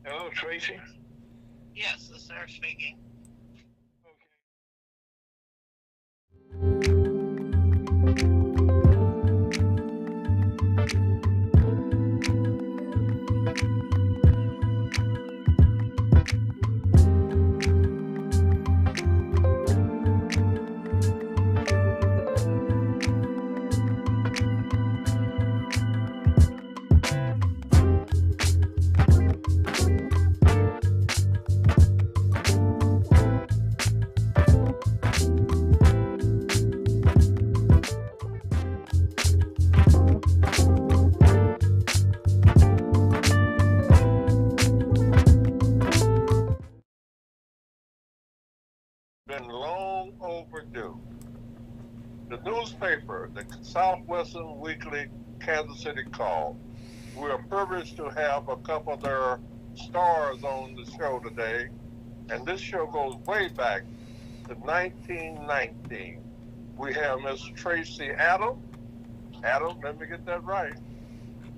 Hello, Tracy. Yes, the sir speaking. Been long overdue. The newspaper, the Southwestern Weekly Kansas City Call. We are privileged to have a couple of their stars on the show today, and this show goes way back to 1919. We have Miss Tracy Adam. Adam, let me get that right.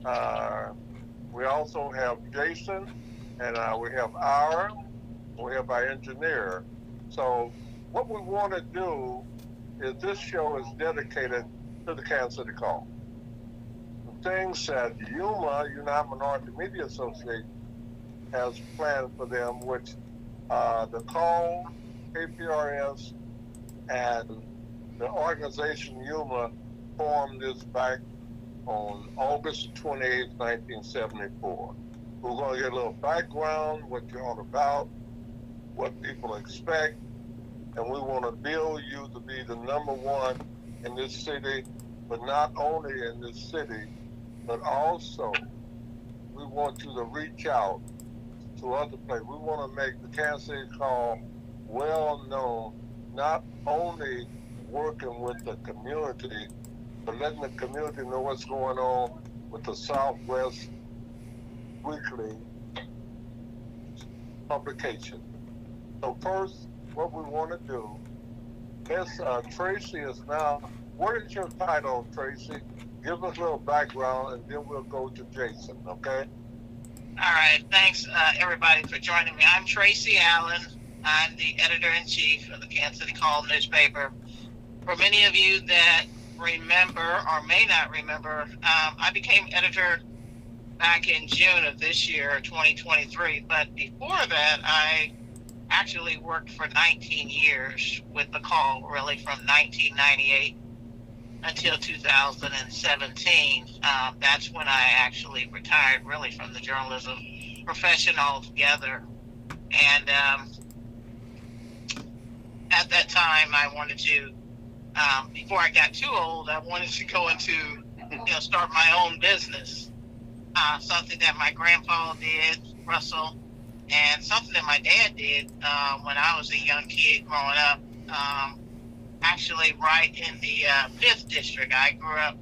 Uh, we also have Jason, and we have Aaron. We have our engineer. So what we want to do is this show is dedicated to the Kansas City Call. The things that UMA, United Minority Media Association, has planned for them, which the Call, KPRS, and the organization UMA formed this back on August 28, 1974. We're going to get a little background, what you're all about, what people expect, and we want to build you to be the number one in this city, but not only in this city, but also we want you to reach out to other places. We want to make the Kansas City Call well known, not only working with the community, but letting the community know what's going on with the Southwest Weekly publication. So first, what we want to do is Tracy is now. What is your title, Tracy? Give us a little background, and then we'll go to Jason. Okay? All right. Thanks, everybody, for joining me. I'm Tracy Allen. I'm the editor-in-chief of the Kansas City Call newspaper. For many of you that remember or may not remember, I became editor back in June of this year, 2023. But before that, I actually worked for 19 years with the Call, really from 1998 until 2017. That's when I actually retired really from the journalism profession altogether. And at that time, I wanted to, before I got too old, I wanted to go into, start my own business. Something that my grandpa did, Russell, and something that my dad did when I was a young kid growing up. Actually, right in the 5th District. I grew up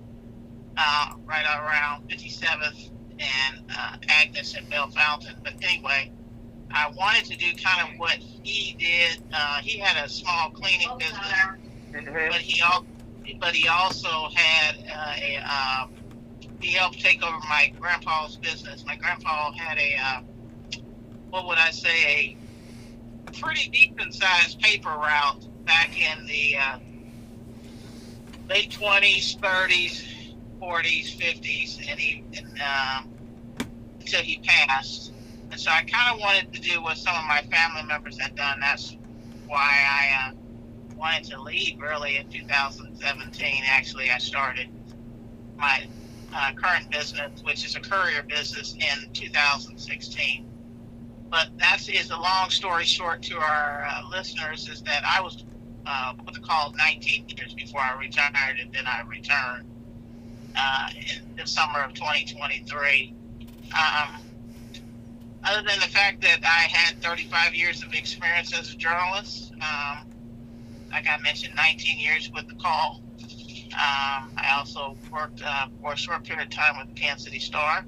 right around 57th and Agnes and Bell Fountain. But anyway, I wanted to do kind of what he did. He had a small cleaning business, but he also had he helped take over my grandpa's business. My grandpa had what would I say, a pretty decent-sized paper route back in the late 20s, 30s, 40s, 50s, until he passed. And so I kind of wanted to do what some of my family members had done. That's why I wanted to leave early in 2017. Actually, I started my current business, which is a courier business, in 2016. But that is a long story short to our listeners, is that I was what they called 19 years before I retired, and then I returned in the summer of 2023. Other than the fact that I had 35 years of experience as a journalist, like I mentioned, 19 years with the Call. I also worked for a short period of time with the Kansas City Star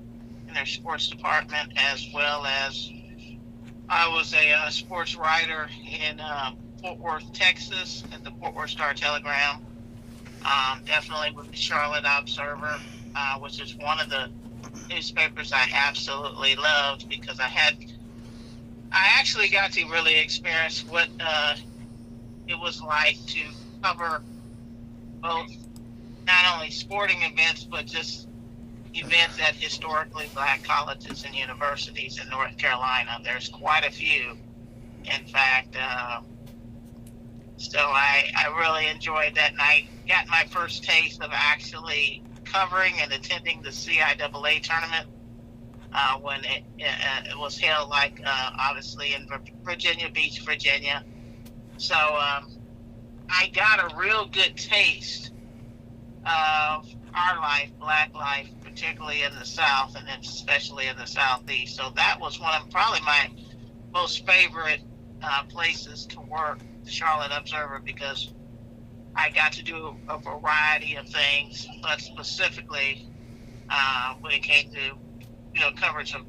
in their sports department, as well as I was a sports writer in Fort Worth, Texas, at the Fort Worth Star-Telegram. Definitely with the Charlotte Observer, which is one of the newspapers I absolutely loved, because I had I actually got to really experience what it was like to cover both not only sporting events, but just events at historically black colleges and universities in North Carolina. There's quite a few, in fact. So I really enjoyed that night. Got my first taste of actually covering and attending the CIAA tournament when it was held, like obviously in Virginia Beach, Virginia. So I got a real good taste of our life, black life, particularly in the South and especially in the Southeast. So that was one of probably my most favorite places to work, the Charlotte Observer, because I got to do a variety of things, but specifically when it came to coverage of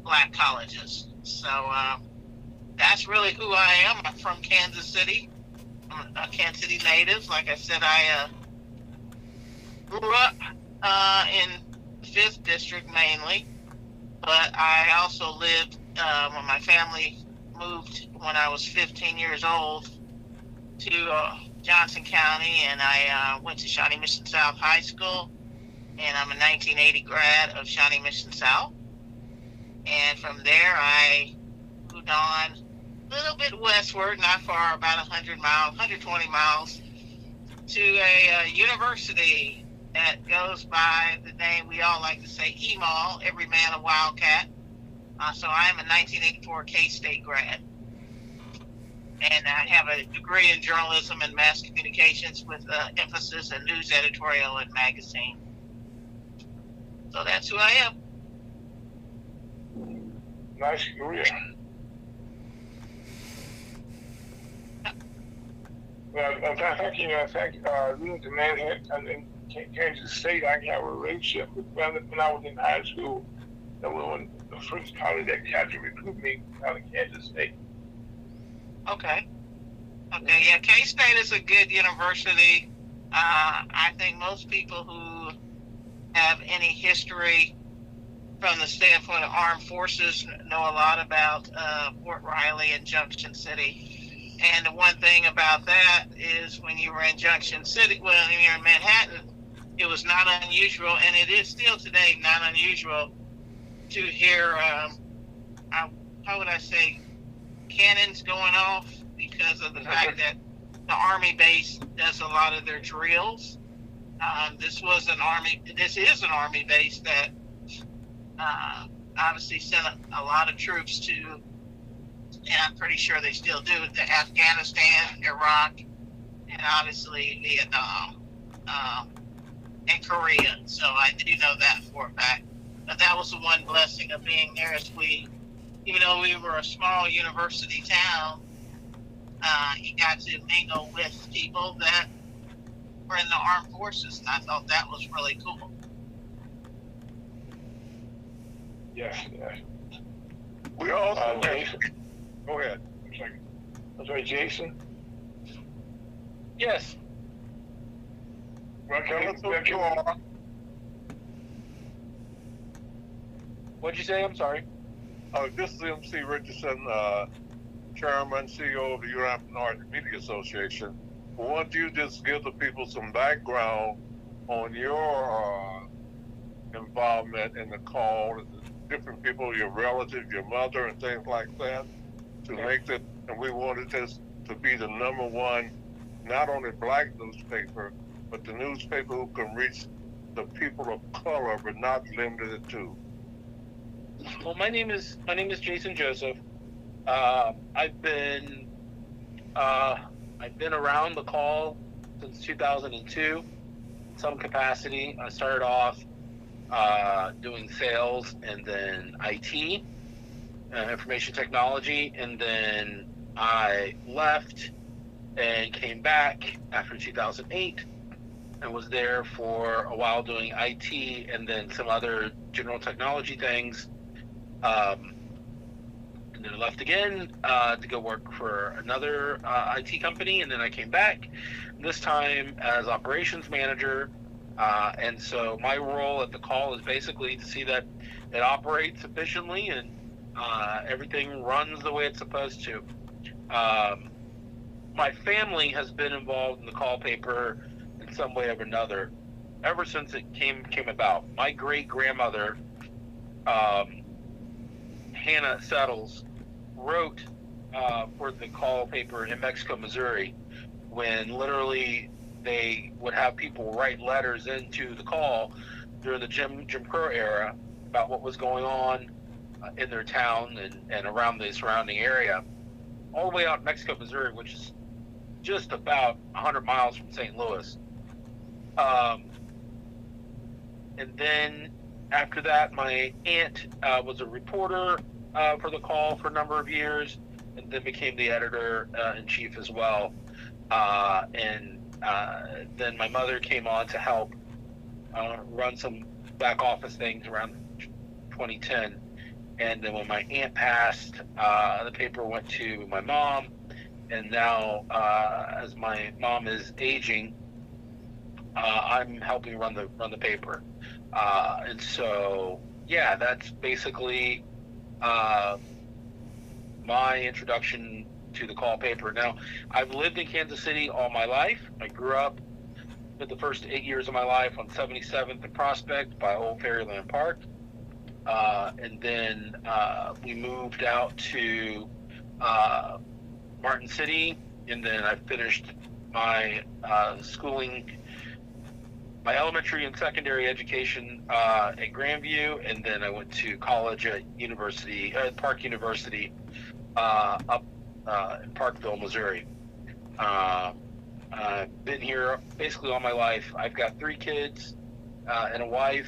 black colleges. So that's really who I am. I'm from Kansas City. I'm a Kansas City native. Like I said, I grew up in 5th District mainly, but I also lived when my family moved when I was 15 years old to Johnson County, and I went to Shawnee Mission South High School, and I'm a 1980 grad of Shawnee Mission South. And from there, I moved on a little bit westward, not far, about 100 miles, 120 miles, to a university that goes by the name we all like to say, EMAL, Every Man a Wildcat. So I am a 1984 K-State grad. And I have a degree in journalism and mass communications with emphasis in news editorial and magazine. So that's who I am. Nice career. Well, living to Manhattan in Kansas State, I have a relationship with when I was in high school. That was one of the first college that tried to recruit me out of Kansas State. Okay, yeah, K-State is a good university. I think most people who have any history from the standpoint of armed forces know a lot about Fort Riley and Junction City. And the one thing about that is when you were in Junction City, when you're in Manhattan, it was not unusual, and it is still today not unusual to hear, how would I say, cannons going off because of the fact that the Army base does a lot of their drills. This is an Army base that obviously sent a lot of troops to, and I'm pretty sure they still do, to Afghanistan, Iraq, and obviously Vietnam, and Korea. So I do know that for a fact. But that was the one blessing of being there, is even though we were a small university town, you got to mingle with people that were in the armed forces, and I thought that was really cool. Yes. We also Jason. Go ahead. I'm sorry, Jason. Yes. Welcome. What'd you say? I'm sorry. This is MC Richardson, Chairman, CEO of the United North Media Association. Why don't you just give the people some background on your involvement in the call, different people, your relatives, your mother, and things like that, to make it, and we wanted this to be the #1, not only black newspaper, but the newspaper who can reach the people of color, but not limited to. Well, my name is Jason Joseph. I've been around the call since 2002 in some capacity. I started off doing sales, and then IT, information technology, and then I left and came back after 2008 and was there for a while doing IT and then some other general technology things. And then I left again to go work for another IT company, and then I came back, this time as operations manager. And so my role at the call is basically to see that it operates efficiently and Everything runs the way it's supposed to. My family has been involved in the call paper in some way or another ever since it came about. My great grandmother, Hannah Settles, wrote for the call paper in Mexico, Missouri, when literally they would have people write letters into the call during the Jim Crow era about what was going on in their town and around the surrounding area, all the way out in Mexico, Missouri, which is just about 100 miles from St. Louis. And then after that, my aunt was a reporter for the call for a number of years, and then became the editor-in-chief as well. And then my mother came on to help run some back office things around 2010. And then when my aunt passed, the paper went to my mom. And now, as my mom is aging, I'm helping run the paper. And so, yeah, that's basically my introduction to the call paper. Now, I've lived in Kansas City all my life. I grew up for the first 8 years of my life on 77th and Prospect by Old Fairyland Park. And then we moved out to Martin City, and then I finished my schooling, my elementary and secondary education at Grandview, and then I went to college at Park University up in Parkville, Missouri. I've been here basically all my life. I've got 3 kids and a wife.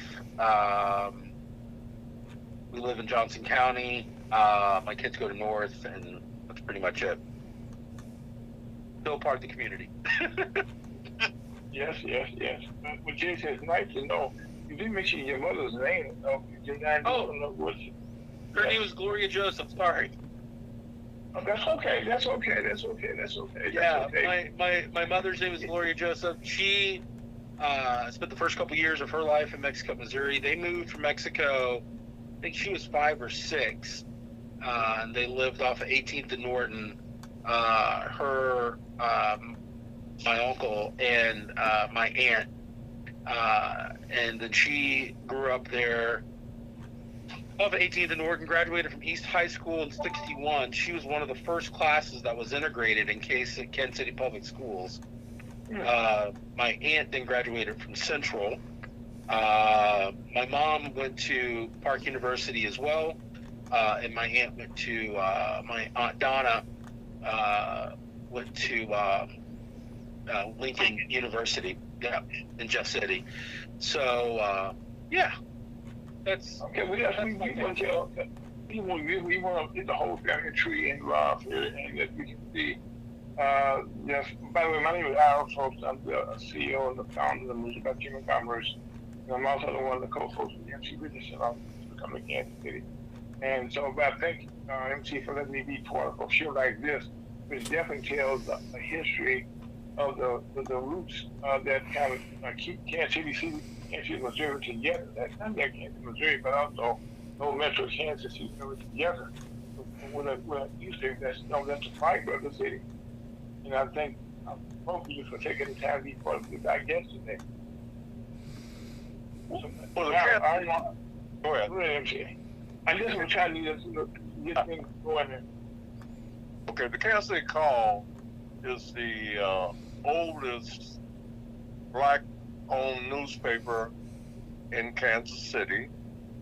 We live in Johnson County. My kids go to North, and that's pretty much it. Still part of the community. Yes. Well, Jason, it's nice to know. You didn't mention your mother's name. Her name was Gloria Joseph. Sorry. Oh, that's okay. Yeah, my mother's name is Gloria Joseph. She spent the first couple years of her life in Mexico, Missouri. They moved from Mexico, I think she was 5 or 6, and they lived off of 18th and Norton. My uncle and my aunt, and then she grew up there off of 18th and Norton, graduated from East High School in '61. She was one of the first classes that was integrated in Kansas City Public Schools. My aunt then graduated from Central. My mom went to Park University as well, and my aunt went to, my Aunt Donna went to Lincoln University, in Jeff City. So, yeah, that's okay. We want to get the whole family tree involved here, and that we can see. Yes. By the way, my name is Lyles, folks. I'm the CEO and the founder of the Missouri Chamber of Commerce. And I'm also one of the co-hosts of the MC Business Center to come to Kansas City. And so, but I thank MC for letting me be part of a show like this, which definitely tells the history of the roots that kind of keep Kansas City, Missouri together. That's not that Kansas, Missouri, but also the whole Metro Kansas City together. With a history that's the fiber of the city. And I thank both of you for taking the time to be part of the digest today. Go ahead. MC. I just want to try to get things going there. Okay, the Kansas City Call is the oldest black-owned newspaper in Kansas City,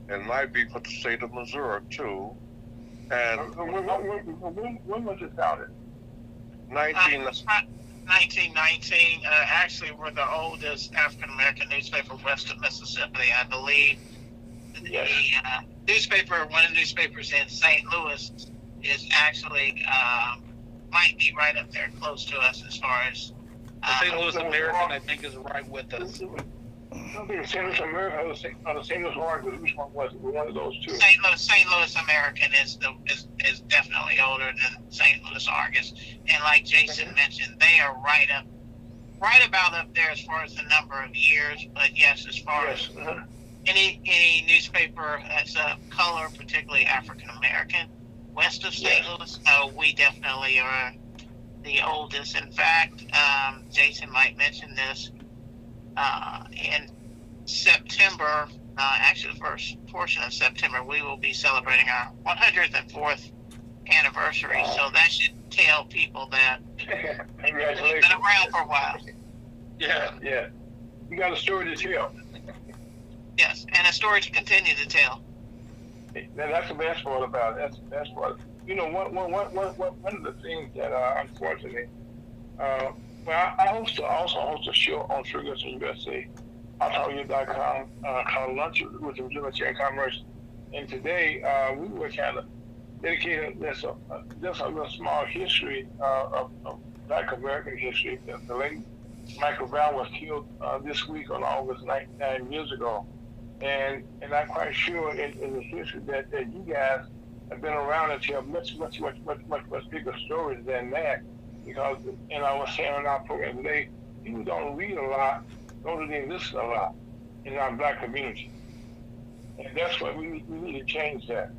and might be for the state of Missouri too. And when was it founded? 1919. Actually, we're the oldest African American newspaper west of Mississippi, I believe. Yes. The newspaper, one of the newspapers in St. Louis, is actually might be right up there close to us as far as. The St. Louis American, I think, is right with us. I think St. Louis American or the St. Louis Oregon, which one was it? One of those two. St. Louis American is definitely older than St. Louis Argus, and like Jason mentioned, they are right about up there as far as the number of years. But yes, as far as any newspaper that's a color, particularly African American. American west of St. Louis. So we definitely are the oldest. In fact, Jason might mention this, in September, actually the first portion of September, we will be celebrating our 104th anniversary. So that should tell people that we've been around for a while. Yeah. Yeah. You got a story to tell. Yes, and a story to continue to tell. That's the best part about it. That's the best part. You know, one of the things that unfortunately, well, I also host a show on Triggers in USA, hottalkyou.com, called Lunch with the Military and Commerce. And today we were kind of dedicating just a little small history of Black American history. The late Michael Brown was killed this week on August 9 years ago. And I'm quite sure in the history that you guys have been around and tell much bigger stories than that. Because, and I was saying on our program today, people don't read a lot, nor do they listen a lot in our Black community. And that's what we need to change that.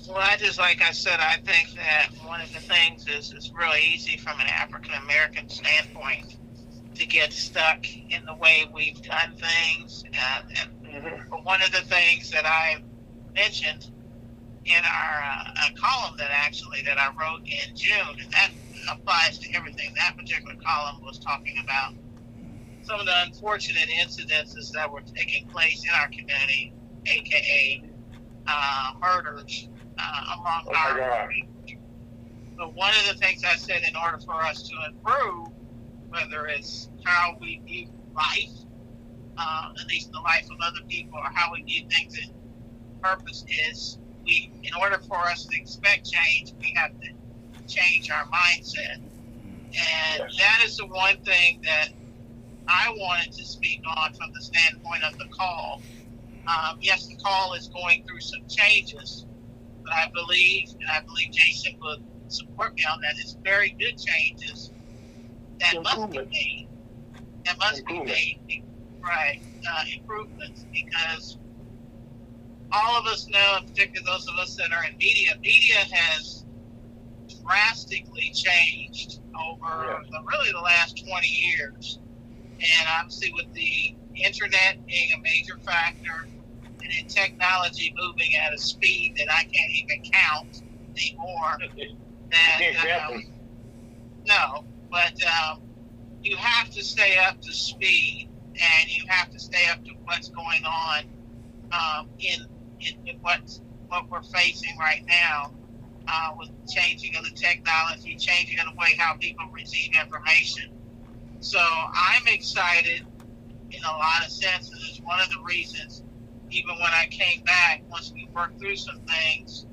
Well, like I said, I think that one of the things is it's really easy from an African American standpoint to get stuck in the way we've done things. But one of the things that I mentioned in our column that I wrote in June, and that applies to everything. That particular column was talking about some of the unfortunate incidences that were taking place in our community, aka murders among our community. But one of the things I said, in order for us to improve, whether it's how we view life, at least the life of other people, or how we view things in purpose, is in order for us to expect change, we have to change our mindset. And that is the one thing that I wanted to speak on from the standpoint of the call. Yes, the call is going through some changes, but I believe Jason would support me on that, it's very good changes that must be made. That must be made, right? Improvements, because all of us know, particularly those of us that are in media has drastically changed over the last 20 years. And obviously with the internet being a major factor, and in technology moving at a speed that I can't even count anymore, no, but you have to stay up to speed, and you have to stay up to what's going on in what we're facing right now, with changing of the technology, changing of the way how people receive information. So I'm excited in a lot of senses. It's one of the reasons, even when I came back, once we worked through some things,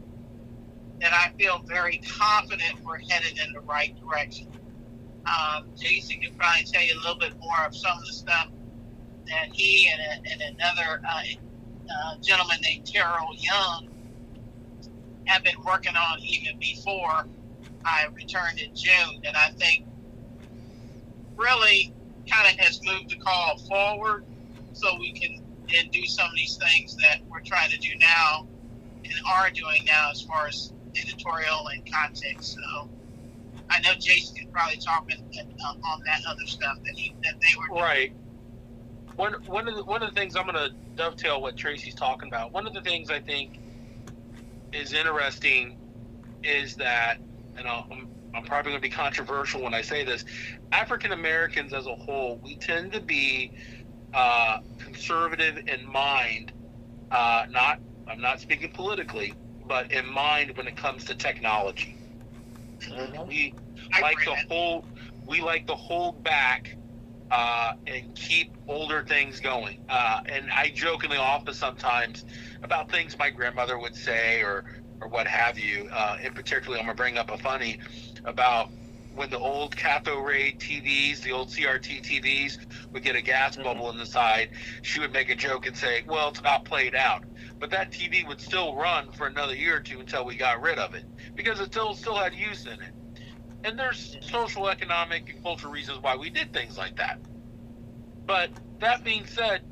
that I feel very confident we're headed in the right direction. Jason can probably tell you a little bit more of some of the stuff that he and another gentleman named Terrell Young have been working on even before I returned in June, that I think really kind of has moved the call forward, so we can then do some of these things that we're trying to do now and are doing now as far as editorial and content. So I know Jason can probably talk on that other stuff that they were doing. Right. One of the things, I'm going to dovetail what Tracy's talking about. One of the things I think is interesting is that, and I'm probably going to be controversial when I say this, African Americans as a whole, we tend to be conservative in mind. I'm not speaking politically, but in mind when it comes to technology. We like to hold back and keep older things going. And I jokingly often sometimes about things my grandmother would say or what have you. In particular, I'm going to bring up a funny about when the old cathode ray TVs, the old CRT TVs, would get a gas bubble in the side. She would make a joke and say, well, it's about played out. But that TV would still run for another year or two until we got rid of it, because it still had use in it. And there's social, economic, and cultural reasons why we did things like that. But that being said,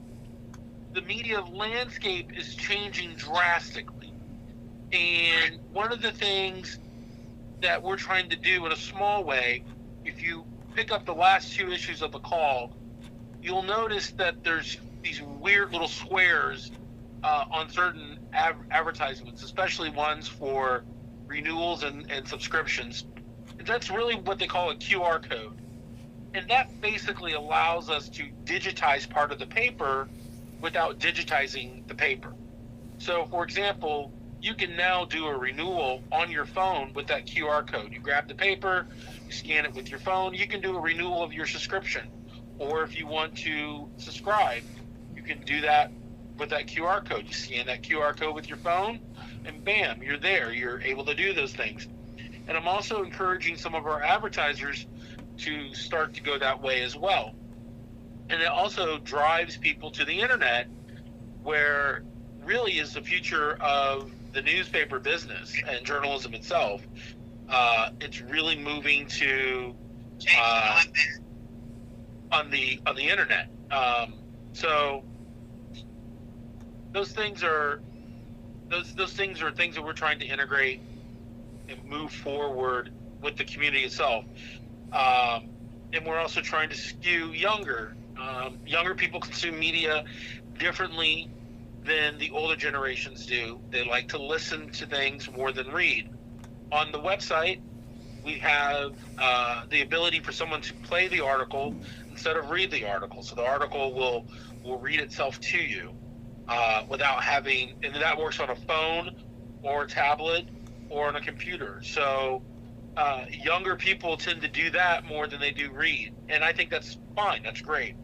the media landscape is changing drastically. And one of the things that we're trying to do in a small way, if you pick up the last 2 issues of the call, you'll notice that there's these weird little squares on certain advertisements, especially ones for renewals and subscriptions. And that's really what they call a QR code. And that basically allows us to digitize part of the paper without digitizing the paper. So, for example, you can now do a renewal on your phone with that QR code. You grab the paper, you scan it with your phone, you can do a renewal of your subscription. Or if you want to subscribe, you can do that with that QR code. You scan that QR code with your phone, and bam, you're there. You're able to do those things. And I'm also encouraging some of our advertisers to start to go that way as well. And it also drives people to the internet, where really is the future of the newspaper business and journalism itself. It's really moving to on the internet. So those things are things that we're trying to integrate and move forward with the community itself. And we're also trying to skew younger. Younger people consume media differently than the older generations do. They like to listen to things more than read. On the website, we have the ability for someone to play the article instead of read the article. So the article will read itself to you without having, and that works on a phone or a tablet or on a computer. So younger people tend to do that more than they do read. And I think that's fine. That's great.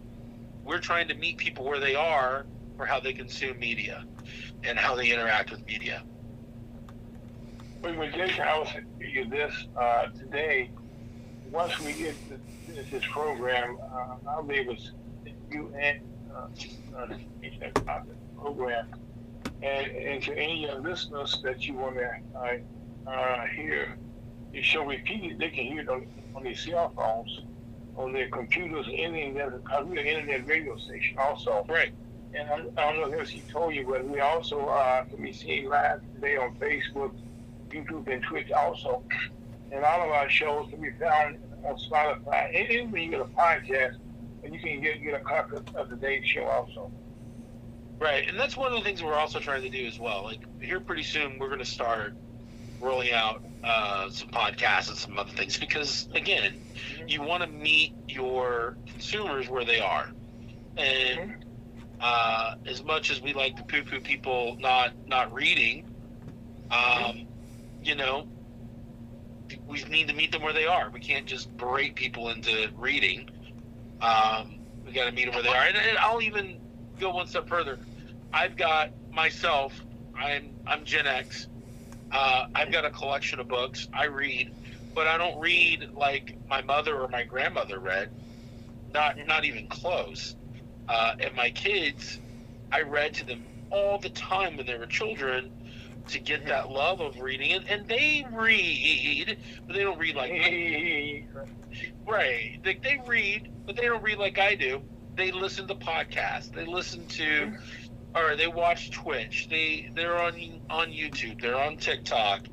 We're trying to meet people where they are for how they consume media and how they interact with media. Well, Jason, I was thinking you this today. Once we get this program, I'll be able to you and the program, and to any listeners that you want to hear, it shall repeat it. They can hear it on their cell phones, on their computers, anything that's because we're an internet radio station also. Right. And I don't know if he told you, but we also can be seen live today on Facebook, YouTube, and Twitch also. And all of our shows can be found on Spotify. And when you get a podcast, and you can get a copy of today's show also. Right, and that's one of the things we're also trying to do as well. Like here pretty soon, we're going to start rolling out some podcasts and some other things because, again, you want to meet your consumers where they are. And as much as we like to poo-poo people not reading, you know, we need to meet them where they are. We can't just berate people into reading. We got to meet them where they are. And I'll even go one step further. I've got myself. I'm Gen X. I've got a collection of books. I read, but I don't read like my mother or my grandmother read. Not even close. And my kids, I read to them all the time when they were children to get that love of reading. And they read, but they don't read like me. Right. They read, but they don't read like I do. They listen to podcasts. They listen to, or they watch Twitch. They're on YouTube. They're on TikTok.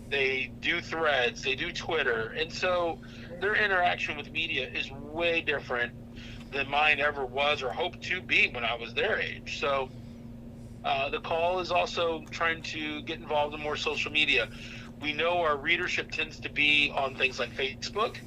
They do Threads. They do Twitter. And so their interaction with media is way different than mine ever was or hoped to be when I was their age. So the call is also trying to get involved in more social media. We know our readership tends to be on things like Facebook,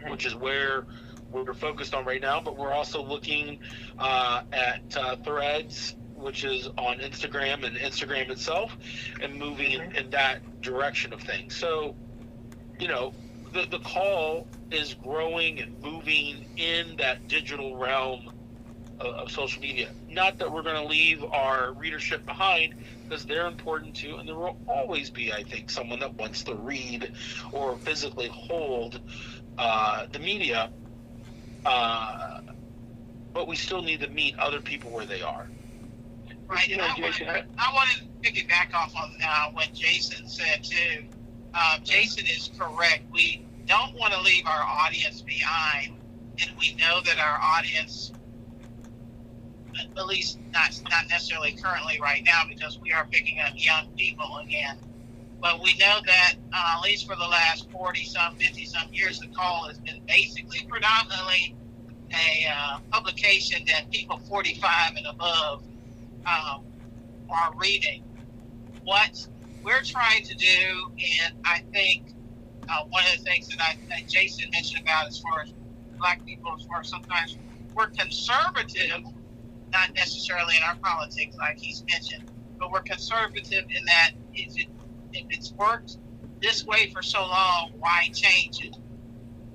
which is where we're focused on right now, but we're also looking at Threads, which is on Instagram and Instagram itself, and moving in that direction of things. So, you know, the call is growing and moving in that digital realm of social media. Not that we're going to leave our readership behind, because they're important too, and there will always be, I think, someone that wants to read or physically hold the media, but we still need to meet other people where they are. Right, and I want to piggyback off on what Jason said too. Jason is correct. We don't want to leave our audience behind, and we know that our audience at least not necessarily currently right now, because we are picking up young people again. But we know that at least for the last 40-some, 50-some years, the call has been basically predominantly a publication that people 45 and above are reading. What we're trying to do, and I think one of the things that Jason mentioned about as far as Black people, as far as sometimes we're conservative, not necessarily in our politics like he's mentioned, but we're conservative in that if it's worked this way for so long, why change it?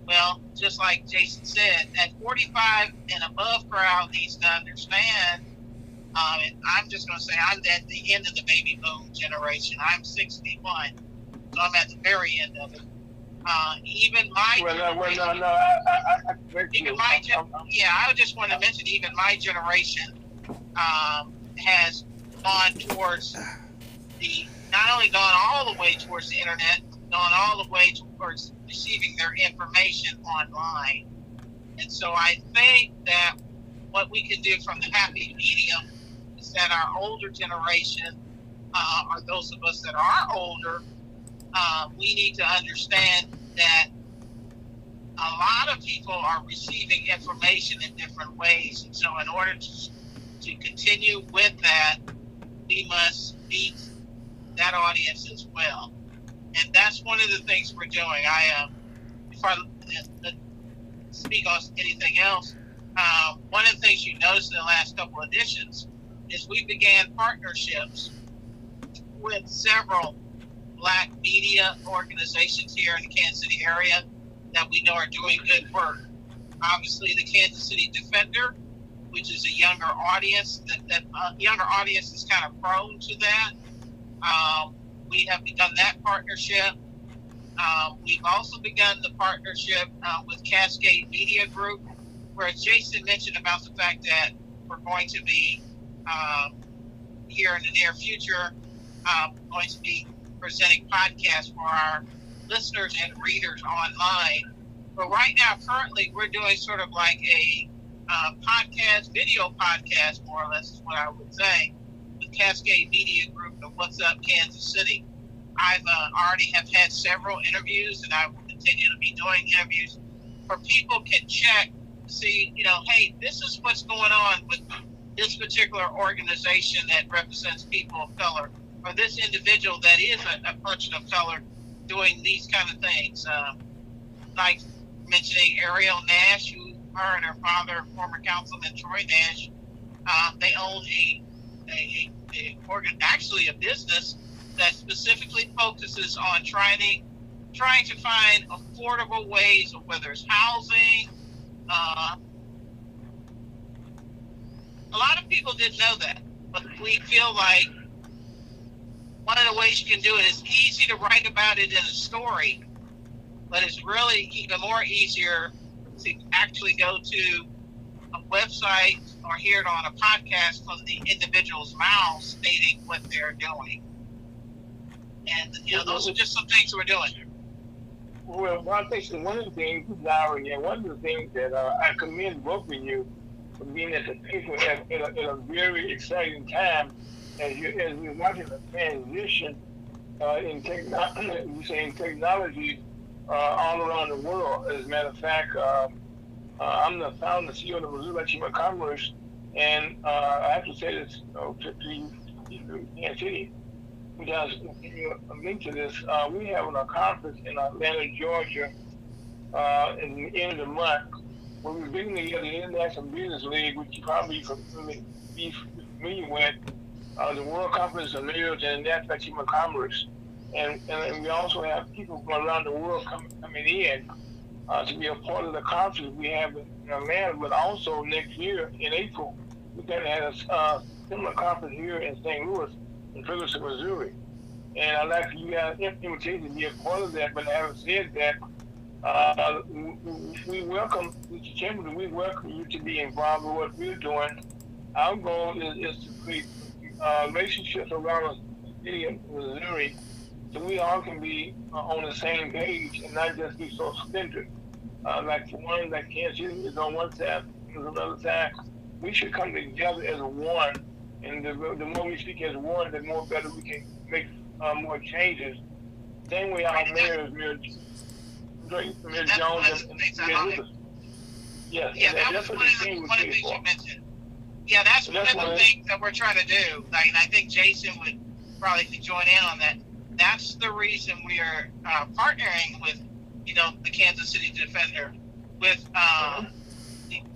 Well, just like Jason said, that 45 and above crowd needs to understand, and I'm just going to say I'm at the end of the baby boom generation. I'm 61, so I'm at the very end of it. Even my generation, I just want to mention even my generation has gone towards not only gone all the way towards the internet, gone all the way towards receiving their information online. And so I think that what we can do from the happy medium is that our older generation, or those of us that are older, we need to understand that a lot of people are receiving information in different ways. And so in order to continue with that, we must meet that audience as well. And that's one of the things we're doing. Before I speak on anything else, one of the things you noticed in the last couple of editions is we began partnerships with several Black media organizations here in the Kansas City area that we know are doing good work. Obviously, the Kansas City Defender, which is a younger audience, that younger audience is kind of prone to that. We have begun that partnership. We've also begun the partnership with Cascade Media Group, where Jason mentioned about the fact that we're going to be here in the near future, going to be presenting podcasts for our listeners and readers online. But right now, currently, we're doing sort of like a video podcast, more or less is what I would say, with Cascade Media Group and What's Up Kansas City. I've already have had several interviews, and I will continue to be doing interviews where people can check to see, hey, this is what's going on with this particular organization that represents people of color, or this individual that is a person of color doing these kind of things. Like mentioning Ariel Nash, who her and her father, former councilman Troy Nash, they own actually a business that specifically focuses on trying to find affordable ways of whether it's housing. A lot of people didn't know that, but we feel like one of the ways you can do it is easy to write about it in a story, but it's really even more easier to actually go to a website or hear it on a podcast from the individual's mouth stating what they're doing. And those are just some things we're doing. Well, I think one of the things, Larry, and one of the things that I commend both of you for being at the table at a very exciting time as we're watching a transition in technology all around the world. As a matter of fact, I'm the founder and CEO of the Missouri Chamber of Commerce, and I have to say this to you, Kansas City. Because a link to this, we have a conference in Atlanta, Georgia, in the end of the month, where we're bringing together the International Business League, which you probably be familiar with, the World Conference of Mayors and the National Chamber of Commerce. And we also have people from around the world coming in to be a part of the conference we have in Atlanta, but also next year in April, we're going to have a similar conference here in St. Louis, in Ferguson, Missouri. And I'd like you guys invitation to be a part of that, but having said that, we welcome, Mr. Chamberlain, we welcome you to be involved with what we're doing. Our goal is to create relationships around the city of Missouri so we all can be on the same page and not just be so centered. Like for one, like Kansas City is on one side, is on the other side. we should come together as one. And the more we speak as one, the more better we can make more changes. Same way our mayors, Mayor Jones and Mayor Lucas. Yes, yeah, that that's was what the team was one of the here things for. you mentioned. Yeah, that's one of the things that we're trying to do. Like, and I think Jason would probably join in on that. That's the reason we are partnering with, the Kansas City Defender, with the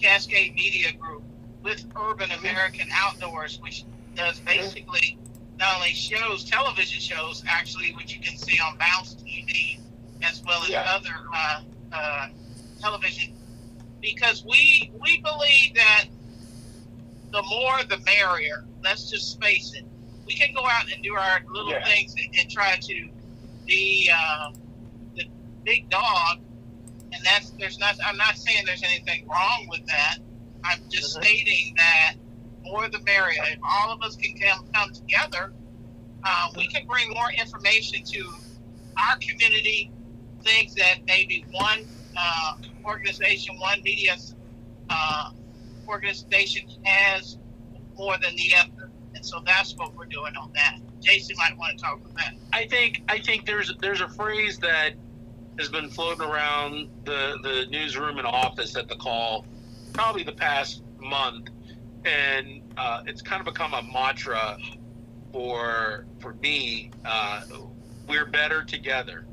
Cascade Media Group, with Urban American Outdoors, which does basically not only shows, television shows, actually, which you can see on Bounce TV, as well as other television, because we believe that the more the merrier. Let's just face it. We can go out and do our little things and try to be the big dog, and I'm not saying there's anything wrong with that. I'm just stating that more the merrier. If all of us can come together, we can bring more information to our community, things that maybe one organization, one media organization has more than the other. And so that's what we're doing on that. Jason might want to talk about that. I think there's a phrase that has been floating around the newsroom and office at the call probably the past month, and it's kind of become a mantra for me. We're better together.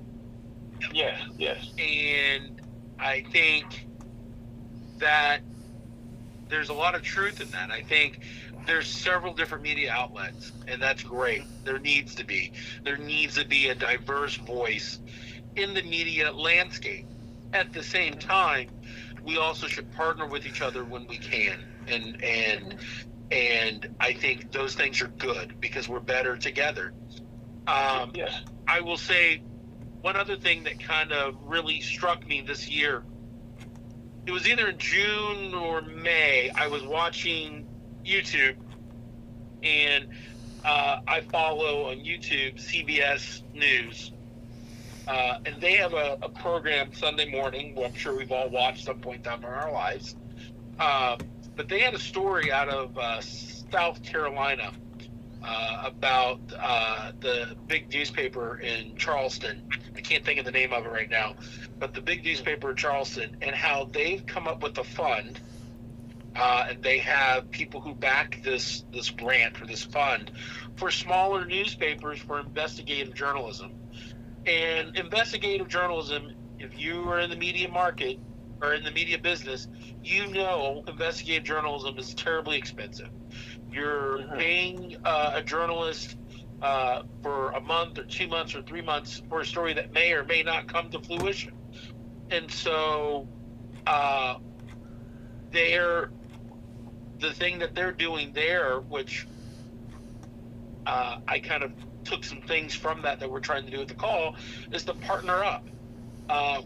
Yes. And I think that there's a lot of truth in that. I think there's several different media outlets, and that's great. There needs to be a diverse voice in the media landscape. At the same time, we also should partner with each other when we can, and I think those things are good because we're better together. I will say one other thing that kind of really struck me this year. It was either in June or May. I was watching YouTube, and I follow on YouTube CBS News, and they have a program Sunday morning, who I'm sure we've all watched some point in time in our lives. But they had a story out of South Carolina about the big newspaper in Charleston. I can't think of the name of it right now, but the big newspaper in Charleston, and how they've come up with a fund, and they have people who back this grant or this fund for smaller newspapers for investigative journalism. And investigative journalism, if you are in the media market or in the media business, investigative journalism is terribly expensive. You're paying a journalist for a month or 2 months or 3 months for a story that may or may not come to fruition. And so the thing that they're doing there, which I kind of took some things from that we're trying to do at the call, is to partner up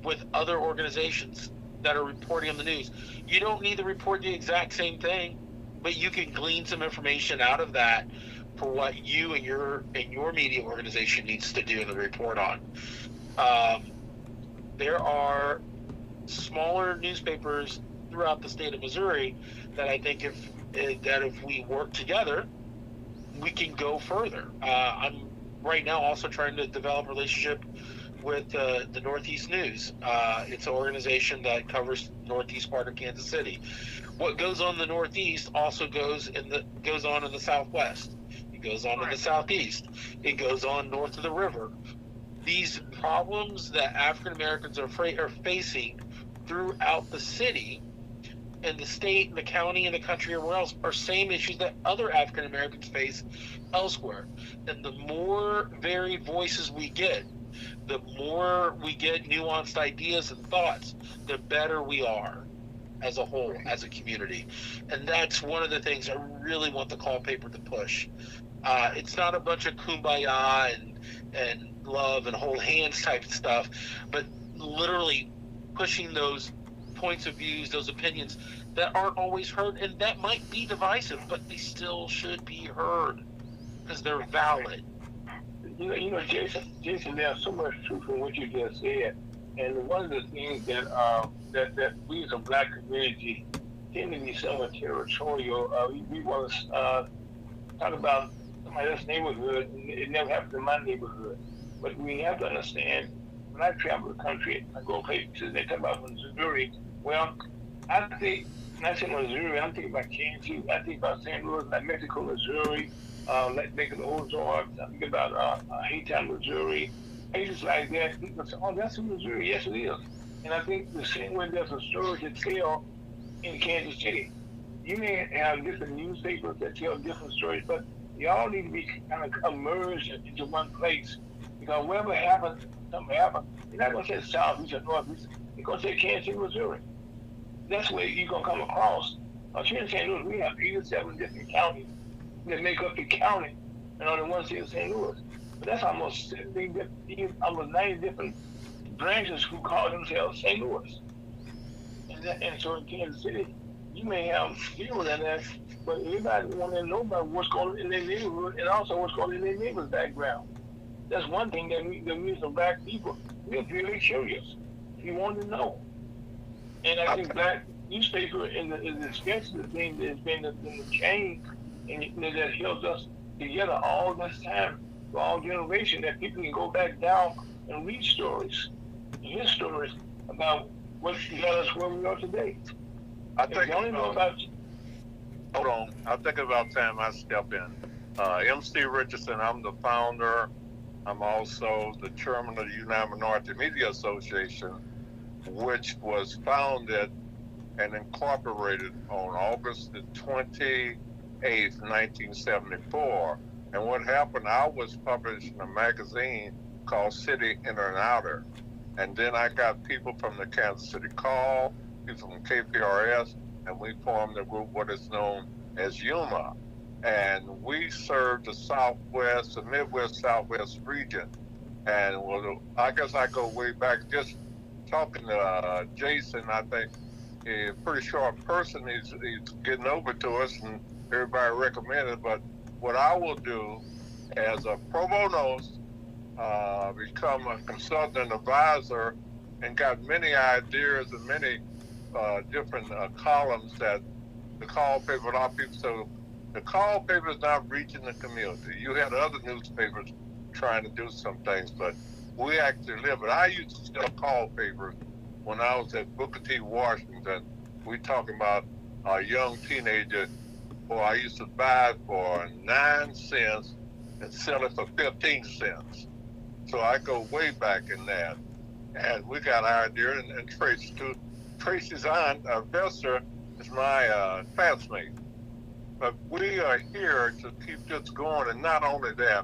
with other organizations that are reporting on the news. You don't need to report the exact same thing, but you can glean some information out of that for what you and your media organization needs to do and report on. There are smaller newspapers throughout the state of Missouri that I think if we work together, we can go further. I'm right now also trying to develop a relationship with the Northeast News. It's an organization that covers the northeast part of Kansas City. What goes on in the Northeast also goes on in the Southwest. It goes on in the Southeast. It goes on north of the river. These problems that African Americans are facing throughout the city and the state and the county and the country everywhere else are same issues that other African Americans face elsewhere. And the more varied voices we get, the more we get nuanced ideas and thoughts, the better we are as a whole, as a community. And that's one of the things I really want the call paper to push. It's not a bunch of kumbaya and love and hold hands type stuff, but literally pushing those points of views, those opinions that aren't always heard, and that might be divisive, but they still should be heard because they're valid. You know, Jason, there's so much truth in what you just said, and one of the things that we as a Black community tend to be somewhat territorial. We want to talk about somebody else's neighborhood, and it never happens in my neighborhood. But we have to understand, when I travel the country, I go places, they talk about Missouri. Well, I think, when I say Missouri, I'm thinking about Kansas, I think about St. Louis, like Mexico, Missouri, like the Ozarks, I think about Haytown, Missouri, places like that. People say, oh, that's in Missouri. Yes, it is. And I think the same way there's a story to tell in Kansas City. You may have different newspapers that tell different stories, but they all need to be kind of merged into one place. Because whatever happens, something happens, you're not going to say Southeast or Northeast. You're going to say Kansas City, Missouri. That's where you're going to come across. Here in St. Louis, we have 87 different counties that make up the county, and only one city of St. Louis. But that's almost 90 different branches who call themselves St. Louis. And so in Kansas City, you may have people in there, but everybody want to know about what's going on in their neighborhood and also what's going on in their neighbor's background. That's one thing that we as black people, we're really curious. We want to know. And I think black newspaper is the expensive thing that's been the change and that held us together all this time, for all generations, that people can go back down and read stories, and hear stories about what got us where we are today. I think only know about. Hold on. I think about time I step in. MC Richardson, I'm the founder. I'm also the chairman of the United Minority Media Association, which was founded and incorporated on August the 28th, 1974. And what happened, I was published in a magazine called City Inner and Outer. And then I got people from the Kansas City Call, people from KPRS, and we formed a group, what is known as UMA. And we served the Southwest, the Midwest, Southwest region. And I guess I go way back, just talking to Jason, I think a pretty sharp person. He's getting over to us, and everybody recommended. But what I will do as a pro bono, become a consultant advisor, and got many ideas and many different columns that the call paper, a lot of people say, the call paper is not reaching the community. You had other newspapers trying to do some things, but we actually live it. I used to sell call papers when I was at Booker T. Washington. We talking about a young teenager, or I used to buy it for 9 cents and sell it for 15 cents. So I go way back in that. And we got our idea, and Tracy too. Tracy's aunt, Vester, is my classmate. But we are here to keep this going, and not only that,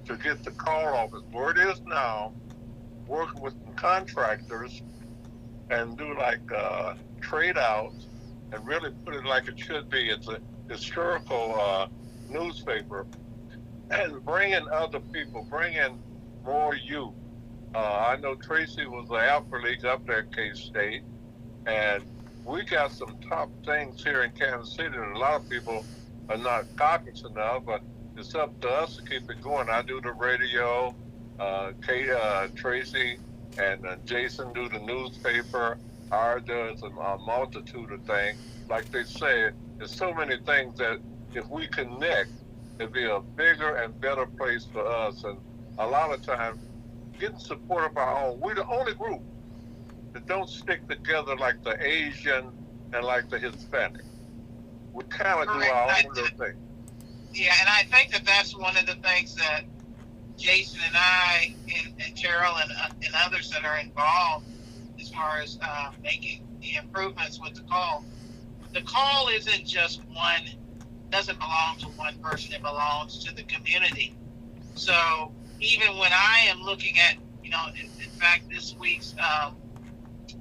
to get the call office where it is now, working with some contractors and do like trade outs and really put it like it should be. It's a historical newspaper, and bring in other people, bring in more youth. I know Tracy was the athlete up there at K-State, and we got some top things here in Kansas City that a lot of people are not cognizant of, but it's up to us to keep it going. I do the radio, Tracy and Jason do the newspaper, R does a multitude of things. Like they say, there's so many things that if we connect, it'd be a bigger and better place for us. And a lot of times, getting support of our own, we're the only group that don't stick together like the Asian and like the Hispanic. We kind of do our own little thing. Yeah, and I think that that's one of the things that Jason and I and Terrell and others that are involved as far as making the improvements with the call. The call isn't just one, doesn't belong to one person, it belongs to the community. So even when I am looking at, in fact, this week's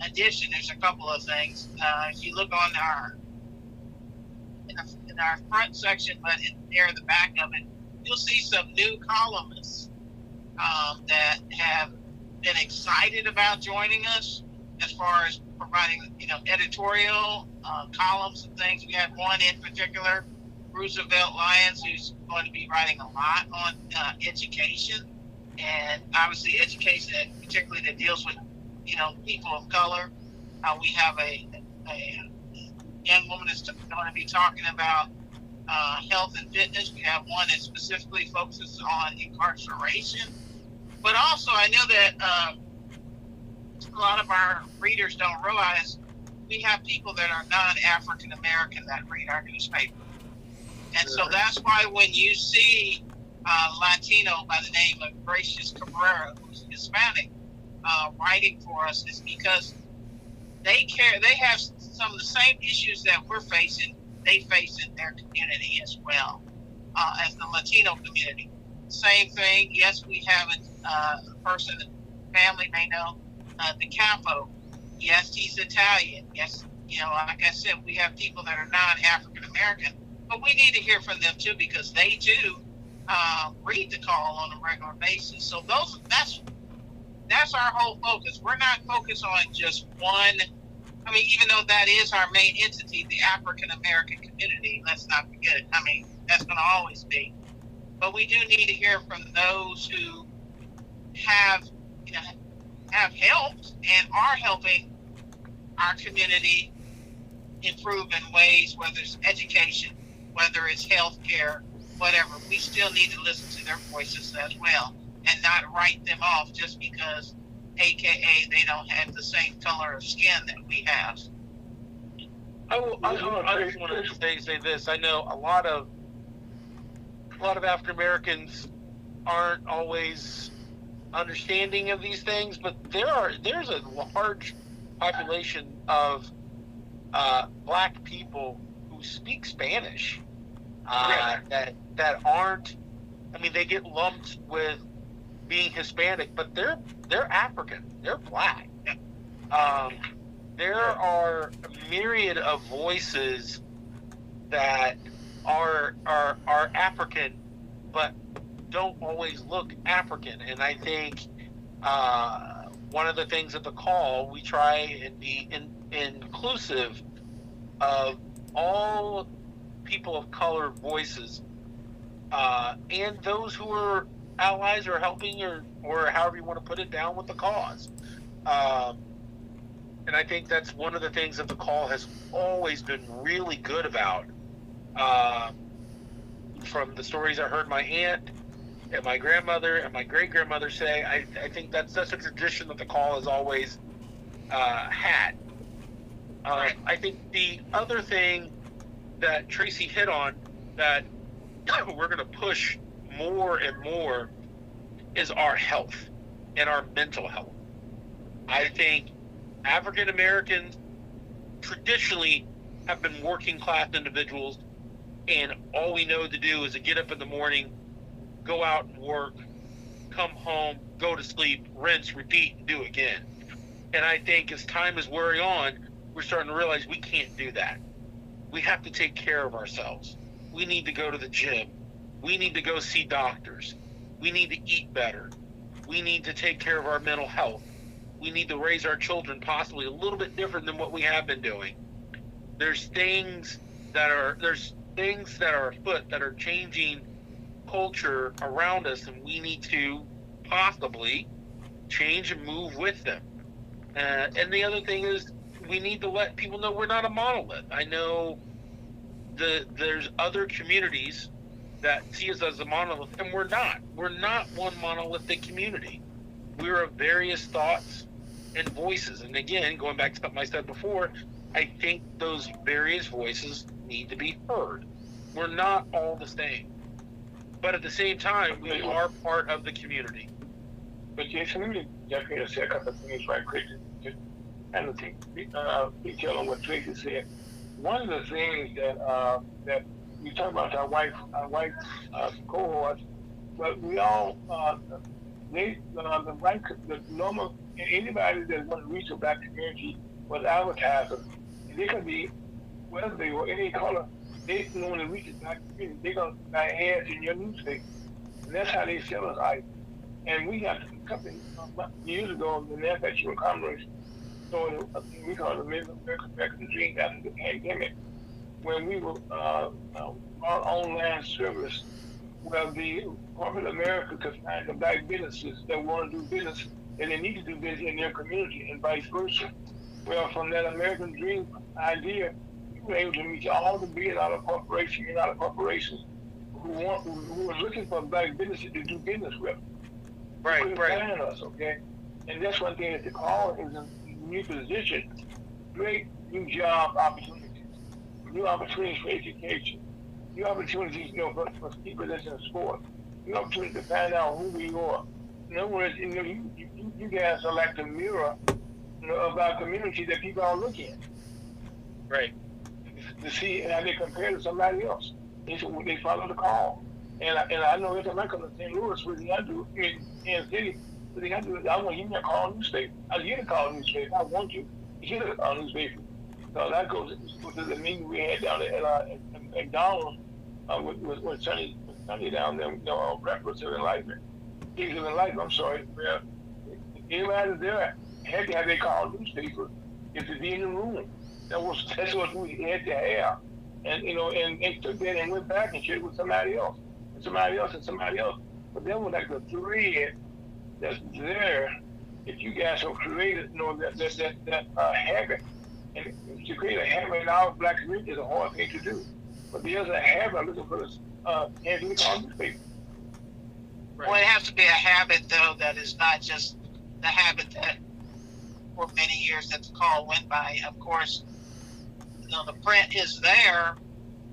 edition, there's a couple of things. If you look on in our front section, but near the back of it, you'll see some new columnists that have been excited about joining us as far as providing, editorial columns and things. We have one in particular, Roosevelt Lyles, who's going to be writing a lot on education, and obviously education, particularly that deals with, people of color. We have a young woman is going to be talking about health and fitness. We have one that specifically focuses on incarceration. But also, I know that a lot of our readers don't realize we have people that are non-African American that read our newspaper. And so that's why when you see Latino by the name of Gracious Cabrera, who's Hispanic, writing for us, is because they have some of the same issues that we're facing, they face in their community as well, as the Latino community. Same thing, yes, we have a person, family may know, DeCampo. Yes, he's Italian. Yes, like I said, we have people that are non-African American, but we need to hear from them too, because they do read the call on a regular basis. So that's our whole focus. We're not focused on just one. I mean, even though that is our main entity, the African American community, let's not forget it. I mean, that's going to always be. But we do need to hear from those who have helped and are helping our community improve in ways, whether it's education, whether it's healthcare, whatever. We still need to listen to their voices as well and not write them off just because, AKA, they don't have the same color of skin that we have. I just want to say this. I know a lot of African Americans aren't always understanding of these things, but there's a large population of black people who speak Spanish that aren't. I mean, they get lumped with being Hispanic, but they're African. They're black. There are a myriad of voices that are African, but don't always look African. And I think one of the things at the call, we try and be inclusive of all people of color voices, and those who are allies or helping or however you want to put it, down with the cause. And I think that's one of the things that the call has always been really good about. From the stories I heard my aunt and my grandmother and my great-grandmother say, I think that's a tradition that the call has always had. I think the other thing that Tracy hit on that we're going to push more and more is our health and our mental health. I think African Americans traditionally have been working class individuals, and all we know to do is to get up in the morning, go out and work, come home, go to sleep, rinse, repeat, and do again. And I think as time is wearing on, we're starting to realize we can't do that. We have to take care of ourselves. We need to go to the gym. We need to go see doctors. We need to eat better. We need to take care of our mental health. We need to raise our children possibly a little bit different than what we have been doing. There's things that are afoot that are changing culture around us, and we need to possibly change and move with them. And the other thing is, we need to let people know we're not a monolith. I know there's other communities that see us as a monolith, and we're not. We're not one monolithic community. We're of various thoughts and voices. And again, going back to something I said before, I think those various voices need to be heard. We're not all the same. But at the same time, we are part of the community. But Jason, let me jump in and say a couple of things right quick. Just kind of detail on what Tracy said. One of the things that we talk about our wife cohorts, but we all the normal anybody that want to reach a black community was advertisers. And they could be whether they were any color. They want to reach a black community. They're gonna buy ads in your newspaper, and that's how they sell us out. And we got a couple of years ago, the Manufacturing Commerce, so we call it the American Dream after the pandemic, when we were our online service, where the corporate America could find the black businesses that want to do business and they need to do business in their community and vice versa. Well, from that American Dream idea, we were able to meet all the billion-dollar corporations, million-dollar corporations who are looking for black businesses to do business with. Right. Find us, okay? And that's one thing that the call is in a new position, great new job opportunities, new opportunities for education, new opportunities, for people that's in sports, new opportunities to find out who we are. In other words, you guys are like the mirror, of our community that people are looking at. Right. To see how they compare to somebody else. They follow the call. And I know every time I come to St. Louis, what I do in Kansas City, what I do is I want to hear me a call newspaper. I get a call newspaper. I want you to hear a call newspaper. So that goes to the meeting we had down there at McDonald's with Sonny down there, breakfast of enlightenment. Things of enlightenment, I'm sorry. Where everybody there had to have their call newspaper if to be in the room. That's what we had to have. And and they took that and went back and shared it with somebody else. And somebody else and somebody else. But then with like the thread that's there, if you guys have created that habit, and to create a habit in our black community is a hard thing to do. But there's a habit of looking for this Anthony call newspaper. Right. Well, it has to be a habit though that is not just the habit that for many years that the call went by. Of course, the print is there,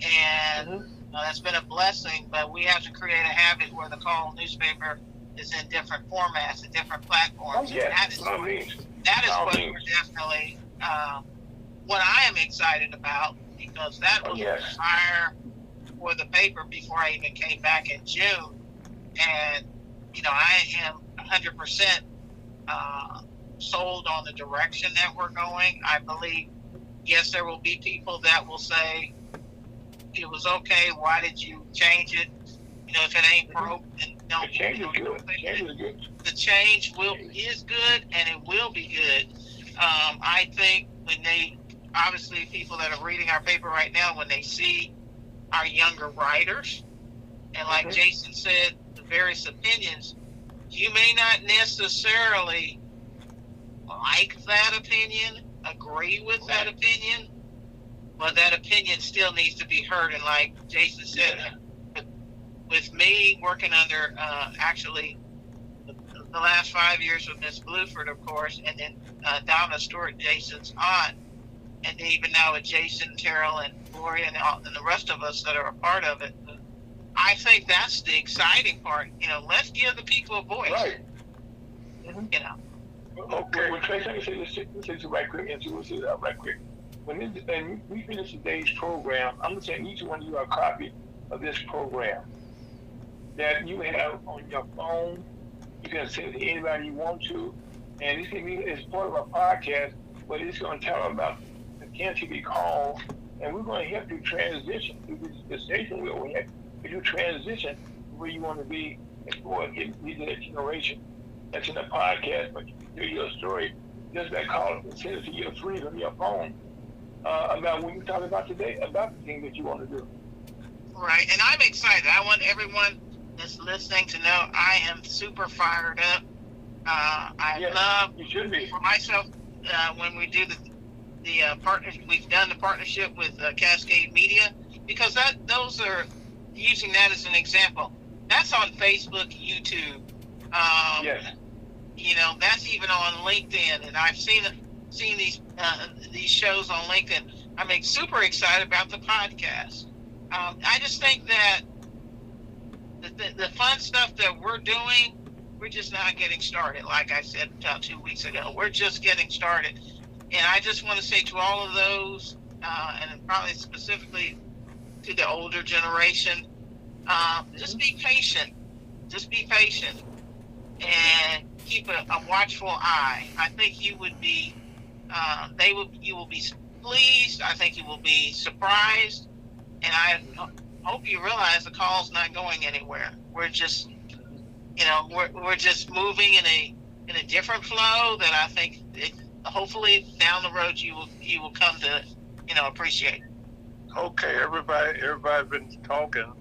and that's been a blessing. But we have to create a habit where the call newspaper is in different formats and different platforms. Oh, yes. That is what we're definitely what I am excited about, because that was a fire for the paper before I even came back in June, and I am 100% sold on the direction that we're going. I believe, yes, there will be people that will say it was okay. Why did you change it? If it ain't broke, then don't. The change is good. The change is good, and it will be good. I think when obviously people that are reading our paper right now, when they see our younger writers, and like Jason said, the various opinions, you may not necessarily like that opinion, agree with that opinion, but that opinion still needs to be heard. And like Jason said, with me working under actually the last 5 years with Miss Bluford, of course, and then Donna Stewart, Jason's aunt, and then even now with Jason, Terrell, and Gloria, and the rest of us that are a part of it, I think that's the exciting part. Let's give the people a voice. Right. Okay. Well, Trace, let me say this right quick, and we'll say that right quick. When we finish today's program, I'm going to send each one of you a copy of this program that you have on your phone. You can send it to anybody you want to, and it's part of a podcast, but it's going to tell about the cancer be called, and we're going to help you transition through this station where we have to transition where you want to be as far as getting to that generation. That's in the podcast, but you can hear your story just by calling and send it to your free from your phone about what you talked about today, about the thing that you want to do. Right, and I'm excited. I want everyone that's listening to know I am super fired up. Love, you should be. For myself, when we do the partnership, we've done the partnership with Cascade Media, because those are using that as an example. That's on Facebook, YouTube. That's even on LinkedIn, and I've seen these shows on LinkedIn. I'm super excited about the podcast. I just think that the fun stuff that we're doing, we're just not getting started. Like I said about 2 weeks ago, we're just getting started. And I just want to say to all of those, and probably specifically to the older generation, just be patient. Just be patient. And keep a watchful eye. I think you would be, you will be pleased. I think you will be surprised. And I hope you realize the call's not going anywhere. We're just, we're just moving in a different flow that I think hopefully down the road you will come to, appreciate. Okay, everybody been talking.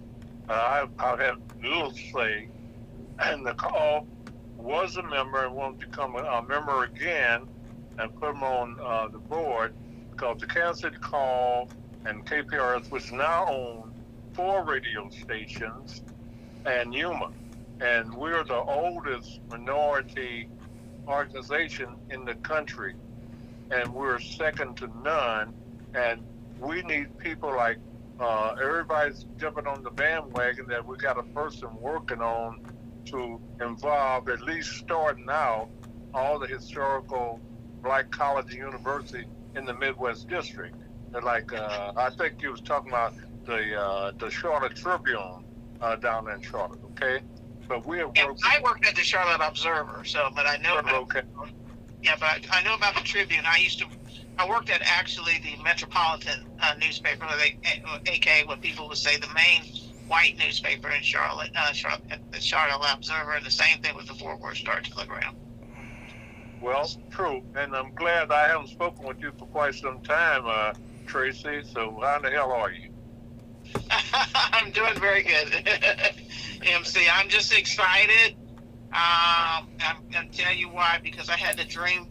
I have little to say, and the call was a member and wanted to become a member again and put them on the board, because the Kansas City Call and KPRS, which now own 4 radio stations, and Yuma. And we're the oldest minority organization in the country, and we're second to none. And we need people like everybody's jumping on the bandwagon that we got a person working on to involve, at least starting out, all the historical Black college and university in the Midwest District. And like I think you was talking about the Charlotte Tribune down there in Charlotte, okay? But we have worked. I worked at the Charlotte Observer, but I know about. Okay. Yeah, but I know about the Tribune. I worked at actually the Metropolitan newspaper, aka what people would say the main white newspaper in Charlotte, the Charlotte Observer, and the same thing with the Fort Worth Star Telegram. Well, true, and I'm glad I haven't spoken with you for quite some time, Tracy. So how the hell are you? I'm doing very good, MC. I'm just excited. I'm going to tell you why, because I had a dream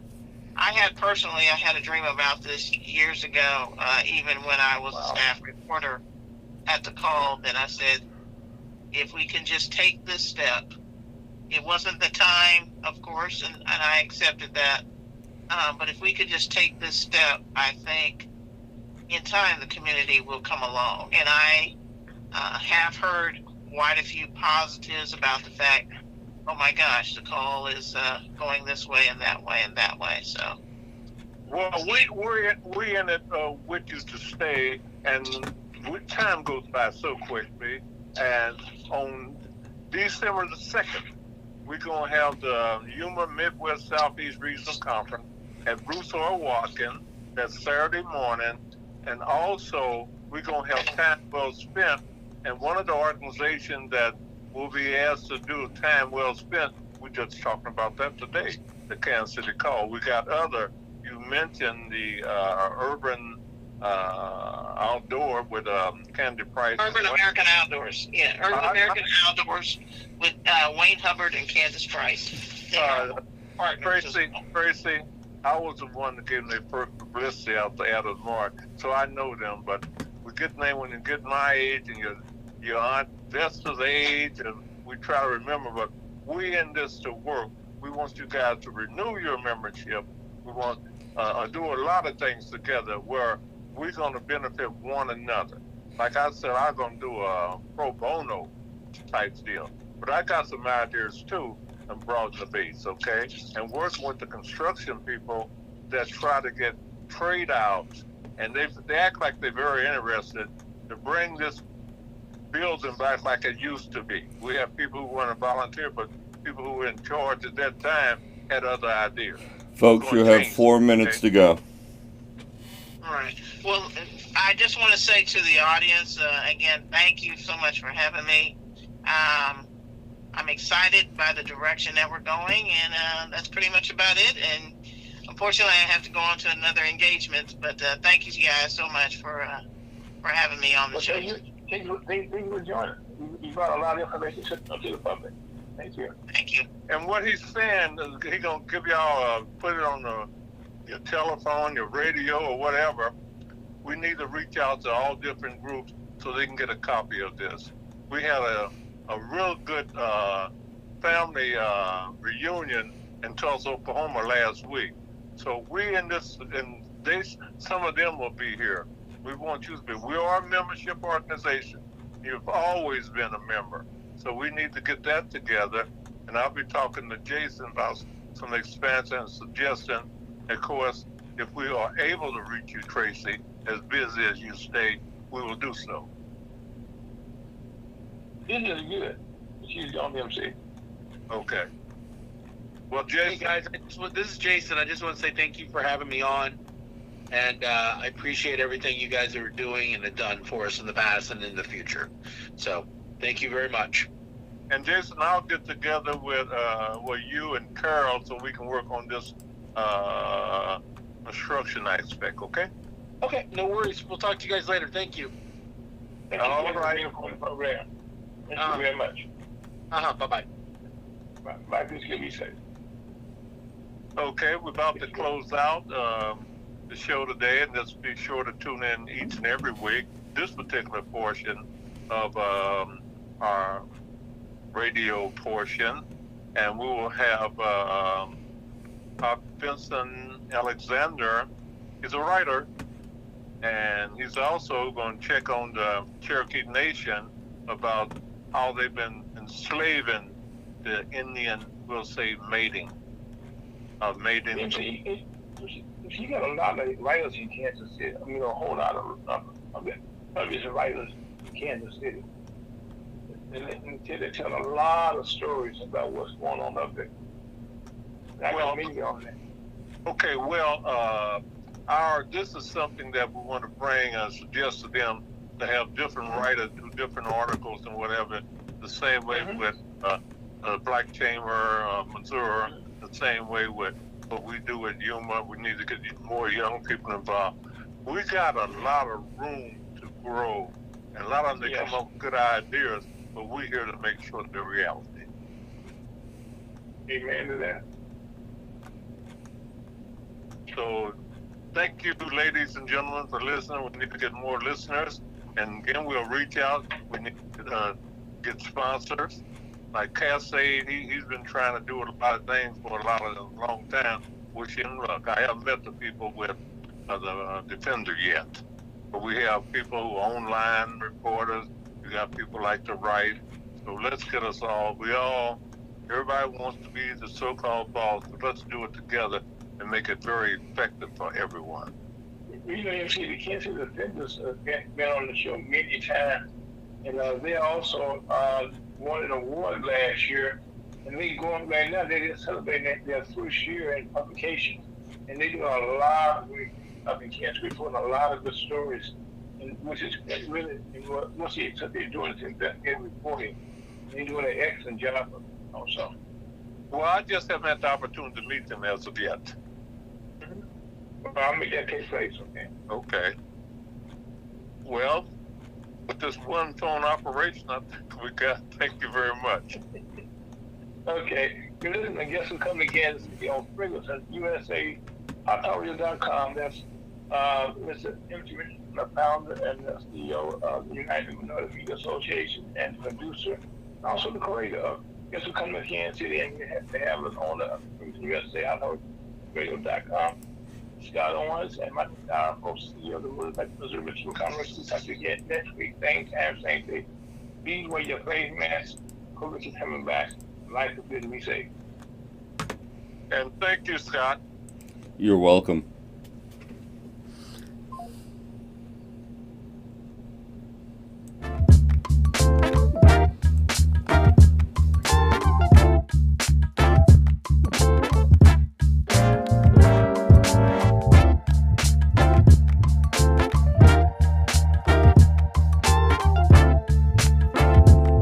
about this years ago, even when I was a staff reporter at the Call, that I said, if we can just take this step. It wasn't the time, of course, and I accepted that. But if we could just take this step, I think in time the community will come along. And I have heard quite a few positives about the fact, oh my gosh, the Call is going this way and that way and that way. So, well, we're in it with you to stay, and time goes by so quickly. And on December the 2nd, we're going to have the Yuma Midwest Southeast Regional Conference at Bruce R. Watkins. That's Saturday morning. And also, we're going to have time well spent. And one of the organizations that will be asked to do time well spent, we're just talking about that today, the Kansas City Call. We got you mentioned the urban outdoor with Candy Price. Urban American Outdoors. Yeah, Urban American Outdoors with Wayne Hubbard and Candace Price. Tracy, I was the one that gave them their first publicity out the Adams Mark, so I know them. But we get when you get my age and your Aunt Vesta's age, and we try to remember. But we in this to work. We want you guys to renew your membership. We want to do a lot of things together where we're going to benefit one another. Like I said, I'm going to do a pro bono type deal. But I got some ideas too and broaden the base, okay? And working with the construction people that try to get trade outs, and they act like they're very interested to bring this building back like it used to be. We have people who want to volunteer, but people who were in charge at that time had other ideas. Folks, you have 4 minutes to go. All right. Well, I just want to say to the audience, again, thank you so much for having me. I'm excited by the direction that we're going, and that's pretty much about it. And unfortunately, I have to go on to another engagement, but thank you guys so much for having me on the show. Thank you for joining. You brought a lot of information to the public. Thank you. Thank you. And what he's saying is he's going to give y'all, put it on your telephone, your radio, or whatever. We need to reach out to all different groups so they can get a copy of this. We had a real good family reunion in Tulsa, Oklahoma last week. So we in this, and some of them will be here. We want you to be. We are a membership organization. You've always been a member. So we need to get that together. And I'll be talking to Jason about some expansion and suggestion. Of course, if we are able to reach you, Tracy, as busy as you stay, we will do so. This is good. She's on the MC. Okay. Well, Jason. Hey guys, this is Jason. I just want to say thank you for having me on. And I appreciate everything you guys are doing and have done for us in the past and in the future. So thank you very much. And Jason, I'll get together with you and Carol so we can work on this construction aspect, okay? Okay, no worries. We'll talk to you guys later. Thank you. Thank you for the program. Thank you very much. Bye-bye. Bye. Please give me safe. Okay, we're about to close out. the show today, and just be sure to tune in each and every week. This particular portion of our radio portion, and we will have Vincent Alexander. He's a writer, and he's also going to check on the Cherokee Nation about how they've been enslaving the Indian, we'll say, mating. She got a lot of writers in Kansas City. I mean, a whole lot of writers in Kansas City. And they tell a lot of stories about what's going on up there. Well, maybe on that. Okay, well, this is something that we want to bring and suggest to them to have different writers do different articles and whatever, the same way with Black Chamber, Missouri, the same way with what we do at Yuma. We need to get more young people involved. We got a lot of room to grow, and a lot of them, they come up with good ideas, but we're here to make sure they're reality. Amen to that. So thank you, ladies and gentlemen, for listening. We need to get more listeners. And again, we'll reach out. We need to get sponsors. Like Cass said, he's been trying to do a lot of things for a long time. Wish him luck. I haven't met the people with the Defender yet. But we have people who are online reporters. We got people like to write. So let's get us all. Everybody wants to be the so-called boss, but let's do it together and make it very effective for everyone. You know, you see, the Kansas City Defenders have been on the show many times, and they also won an award last year, and they going right now, they just celebrating their first year in publication, and they do a lot of in Kansas, reporting a lot of good stories, and which is really, once you accept they're doing is investigative reporting, they're doing an excellent job also. Well, I just haven't had the opportunity to meet them as of yet. Well, I'll make that take place, okay? Okay. Well, with this one phone operation, I think we got. Thank you very much. Okay. You're listening to Guess Who Come to Kansas City on Sprinkles at USAHotRadio.com. That's Mr. M.T. Richardson, the founder and the CEO of the United Minority Media Association and the producer, and also the creator of Guess Who Come to Kansas City, and you have to have us on the USAHotRadio.com. Scott Owens and my folks, CEO of the Missouri Richmond Congress. We'll talk to you again next week, same time, same day. Be where your face mask. COVID is coming back. Life is good to be safe. And thank you, Scott. You're welcome.